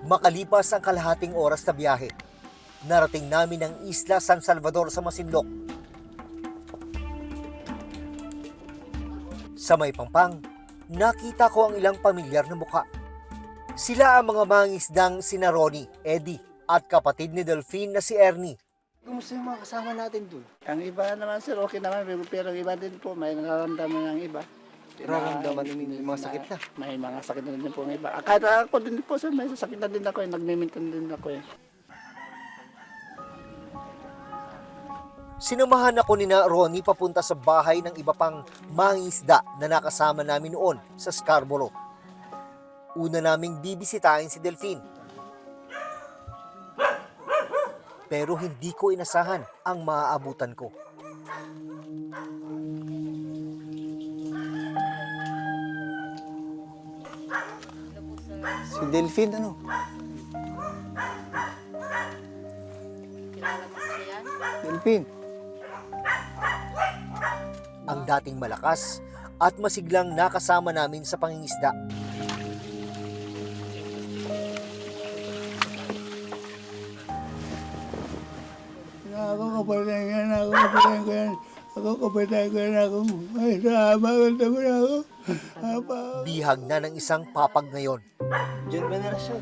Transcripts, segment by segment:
Makalipas ang kalahating oras na biyahe, narating namin ang Isla San Salvador sa Masinloc. Sa may Pampang, nakita ko ang ilang pamilyar na mukha. Sila ang mga mangingisdang sina Ronnie, Eddie at kapatid ni Delphine na si Ernie. Kumusta yung mga kasama natin doon? Ang iba naman sir, okay naman, pero iba din po, may nararamdaman ng iba. Nararamdaman yung mga sakit na. May mga sakit na din po ng iba. Kahit ako din po sir, may sakit na din ako, nagmimintan din ako. Sinamahan ako ni na Ronnie papunta sa bahay ng iba pang mangingisda na nakasama namin noon sa Scarborough. Una naming bibisitahin si Delphine. Pero hindi ko inasahan ang maaabutan ko. Si Delphine, ano? Kilala mo siya yan? Delphine. Ang dating malakas at masiglang nakasama namin sa pangingisda. Ako kapatid ko yan, ako kapatid ko yan. Ako kapatid ko yan, ako may sama, naman ako. Bihag na ng isang papag ngayon. Diyan ba na siya?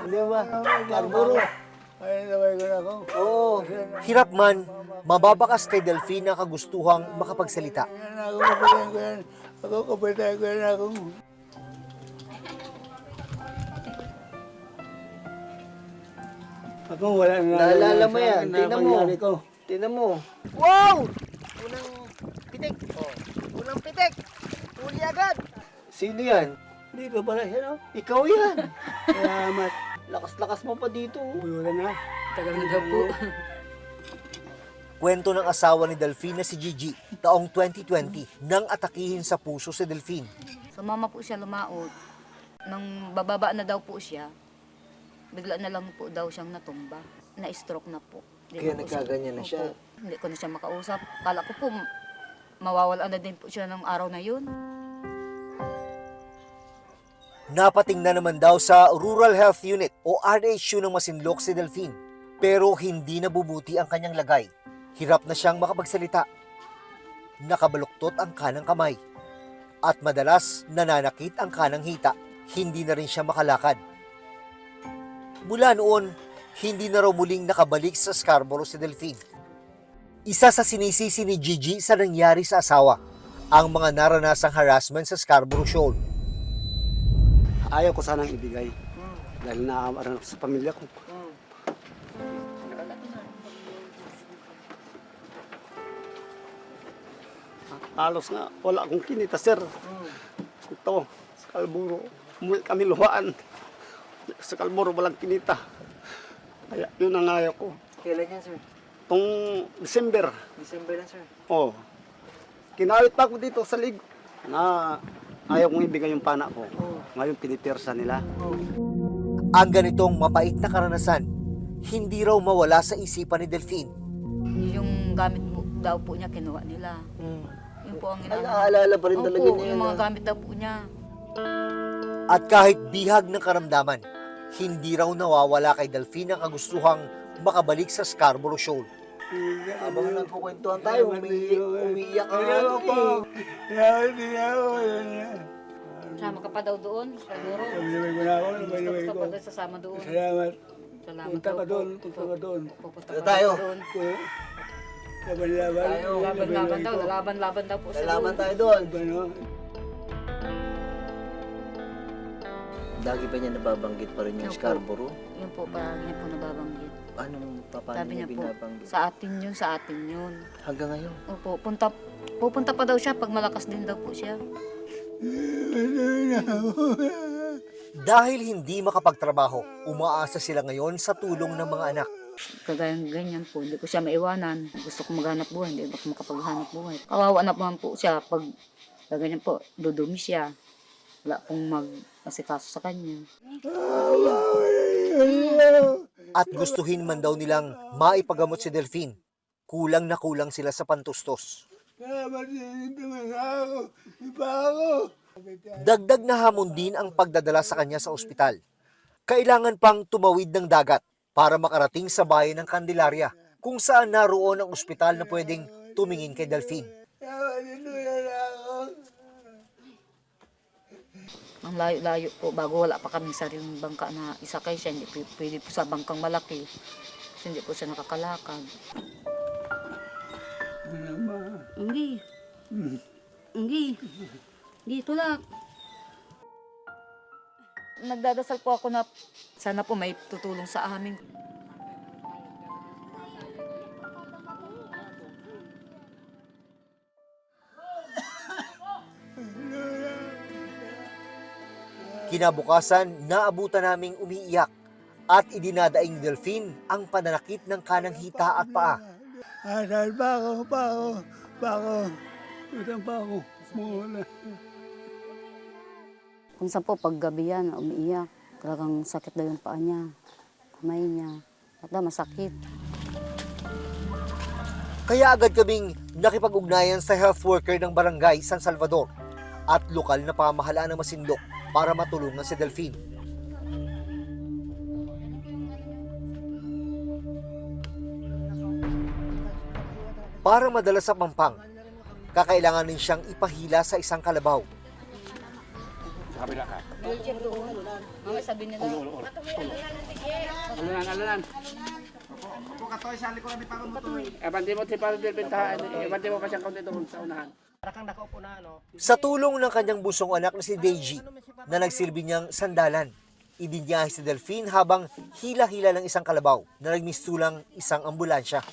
Hindi ba? Scarborough. Ay, sabay ko na ako. Oo. Hirap man, mababakas kay Delphine ang kagustuhang makapagsalita. Ako kapatid ko yan, ako kapatid ko yan, ako. Ako wala na. Naalala mo yan. Tingnan mo. Tingnan mo. Wow! Unang pitik. Oh. Unang pitik. Huli agad. Sino yan? Dito pala siya, no? Ikaw yan. Salamat. Lakas-lakas mo pa dito. Wala na. Tagal na daw po. Kwento ng asawa ni Delphine na si Gigi, taong 2020, nang atakihin sa puso si Delphine. Sumama po siya lumaot. Nang bababa na daw po siya, bigla na lang po daw siyang natumba. Na-stroke na po. Kaya nagkaganyan na siya. Opo. Hindi ko na siya makausap. Kala ko po, mawawala na din po siya ng araw na yun. Napating na naman daw sa Rural Health Unit o RHU ng Masinloc si Delphine. Pero hindi nabubuti ang kanyang lagay. Hirap na siyang makapagsalita. Nakabaluktot ang kanang kamay. At madalas nananakit ang kanang hita. Hindi na rin siya makalakad. Mula noon, hindi na raw muling nakabalik sa Scarborough si Delphine. Isa sa sinisisi ni Gigi sa nangyari sa asawa, ang mga naranasang harassment sa Scarborough Shoal. Ayaw ko sanang ibigay. Dahil naaaran ako sa pamilya ko. Halos nga, wala akong kinita, sir. Ito, sa Scarborough. Umuwi kami luhaan. Sa Scarborough, walang kinita. Kaya yun ang ayaw ko. Kailan yan, sir? Itong December, December lang, sir. oh, kinawit pa ako dito sa lig na ayaw kong ibigay yung pana ko. Ngayon, pinipirsa nila. Ang ganitong mapait na karanasan, hindi raw mawala sa isipan ni Delphine. Yung gamit po, daw po niya, kinuha nila. Yun po ang Naalala pa rin talaga Opo, niya yung yan. mga gamit daw po niya. At kahit bihag ng karamdaman, hindi raw nawawala kay Delphine ang kagustuhang makabalik sa Scarborough Shoal. Habang nagkukwentuhan tayo, umiiyak ka nga doon eh. Sama ka pa daw doon, siguro. Gusto ka pa doon, sasama doon. Salamat. Salamat Punta ka daw doon, po. punta ka doon. Pupunta Tayo ka tayo. doon. Laban-laban. Laban-laban daw, laban-laban daw po sa Lalaban doon. tayo doon. Ano? Lagi ba niya nababanggit pa rin yung Opo. Scarborough? Yun po, parang niya po nababanggit. Paano Sabi niya niya po, binabanggit? sa atin yun. Hanggang ngayon. Opo, pupunta pa daw siya pag malakas din daw po siya. Dahil hindi makapagtrabaho, umaasa sila ngayon sa tulong ng mga anak. Kagaya ganyan po, hindi ko siya maiwanan. Gusto ko maghanap buhay, hindi ako makapaghanap buhay. Kawawa na naman po siya pag ganyan po, dudumi siya. Wala pong mag-asikaso sa kanya. At gustuhin man daw nilang maipagamot si Delphine. Kulang na kulang sila sa pantustos. Dagdag na hamon din ang pagdadala sa kanya sa ospital. Kailangan pang tumawid ng dagat para makarating sa bayan ng Candelaria, kung saan naroon ang ospital na pwedeng tumingin kay Delphine. Ang layo-layo po, bago wala pa kaming sariling bangka na isakay siya, hindi pwede po sa bangkang malaki. Kasi hindi po siya nakakalakad. Hindi. Hindi. Hindi, tulak. Nagdadasal po ako na sana po may tutulong sa amin. Kinabukasan, naabutan naming umiiyak at idinadaing ni Delphine ang pananakit ng kanang hita at paa. Asal pa ako. Utang pa ako. Mula. Kung saan po, pag gabi yan, umiiyak. Talagang sakit daw yung paa niya, kamay niya. At daw masakit. Kaya agad kaming nakipag-ugnayan sa health worker ng barangay San Salvador at lokal na pamahalaan ng Masinloc para matulungan si Delphine. Para madala sa Pampang, kakailangan din siyang ipahila sa isang kalabaw. Mama, sabi nila. Alunan. Ebante mo si Padre del Bentahan. Ebante mo pa siyang kaunti doon sa unahan. Sa tulong ng kanyang busong anak na si Deji, na nagsilbi niyang sandalan, ibinyahe si Delphine habang hila-hila ng isang kalabaw na nagmistulang isang ambulansya.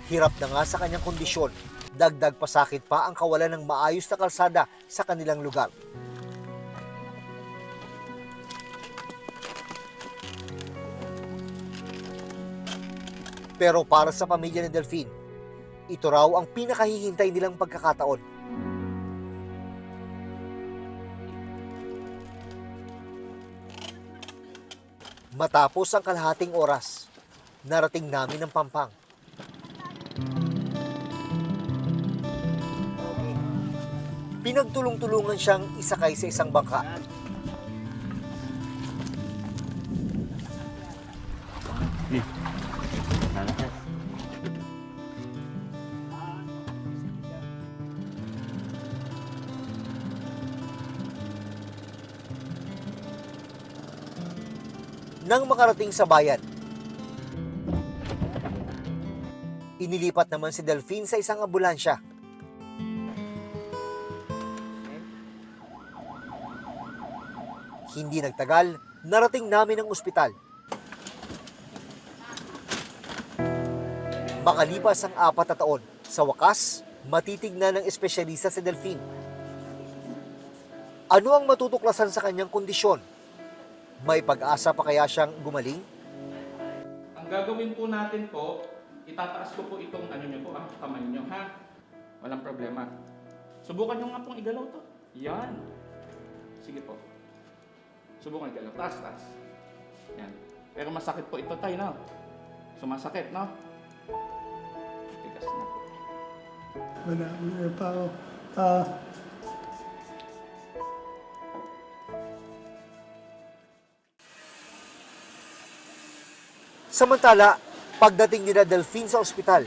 Hirap na nga sa kanyang kondisyon, dagdag pasakit pa ang kawalan ng maayos na kalsada sa kanilang lugar. Pero para sa pamilya ni Delphine, ito raw ang pinakahihintay nilang pagkakataon. Matapos ang kalahating oras, narating namin ang Pampang. Pinagtulong-tulungan siyang isakay sa isang bangka. Nang makarating sa bayan, inilipat naman si Delphine sa isang ambulansya. Hindi nagtagal, narating namin ang ospital. Makalipas ang 4 na taon, sa wakas, matitignan ng espesyalista si Delphine. Ano ang matutuklasan sa kanyang kondisyon? May pag-asa pa kaya siyang gumaling? Ang gagawin po natin po, itataas ko po itong kamay nyo, ha? Walang problema. Subukan nyo nga pong igalaw to. Yan. Sige po. Subukan igalaw. Taas. Yan. Pero masakit po ito tayo, no? Sumasakit, no? Tigas na. Wala pa ako. Samantala, pagdating nila Delphine sa ospital,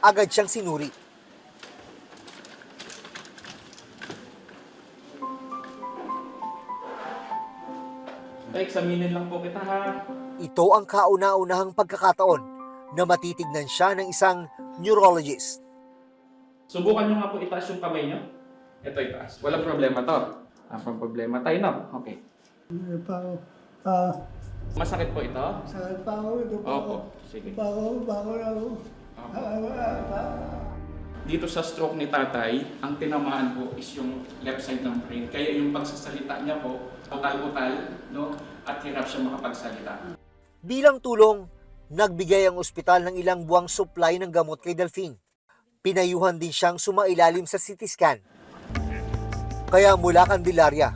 agad siyang sinuri. Examinin lang po kita, ha? Ito ang kauna-unahang pagkakataon na matitignan siya ng isang neurologist. Subukan nyo nga po itaas yung kamay nyo. Ito itaas. Walang problema to. Ang problema tayo, no? Okay. Wala pa ako. Masakit po ito? Sakit pa ako. Ito pa ako. Opo. Sige. Bako na ako. Opo. Dito sa stroke ni tatay, ang tinamaan po is yung left side ng brain. Kaya yung pagsasalita niya po, utal-utal, no? At hirap siya makapagsalita. Bilang tulong, nagbigay ang ospital ng ilang buwang supply ng gamot kay Delphine. Pinayuhan din siyang sumailalim sa CT scan. Kaya mula Candelaria,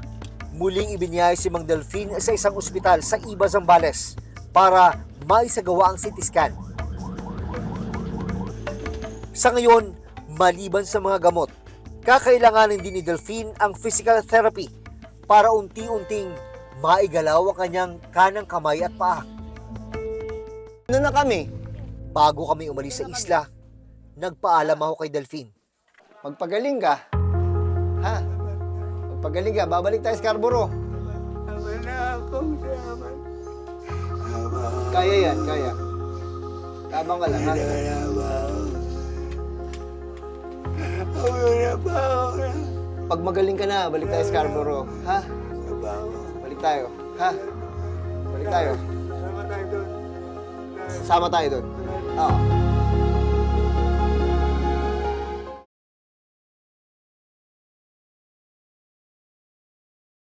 muling ibinyahe si Mang Delphine sa isang ospital sa Iba, Zambales para maisagawa ang CT scan. Sa ngayon, maliban sa mga gamot, kakailanganin din ni Delphine ang physical therapy para unti-unting maigalaw ang kanyang kanang kamay at paa. Ano na kami? Bago kami umalis sa isla, nagpaalam ako kay Delphine. Magpagaling ka. Ha? Magpagaling ka. Babalik tayo sa Scarborough. Kaya yan, kaya. Tabang ka lang, ha? Pag magaling ka na, balik tayo sa Scarborough. Ha? Balik tayo. Ha? Balik tayo. Sama tayo doon. Oo.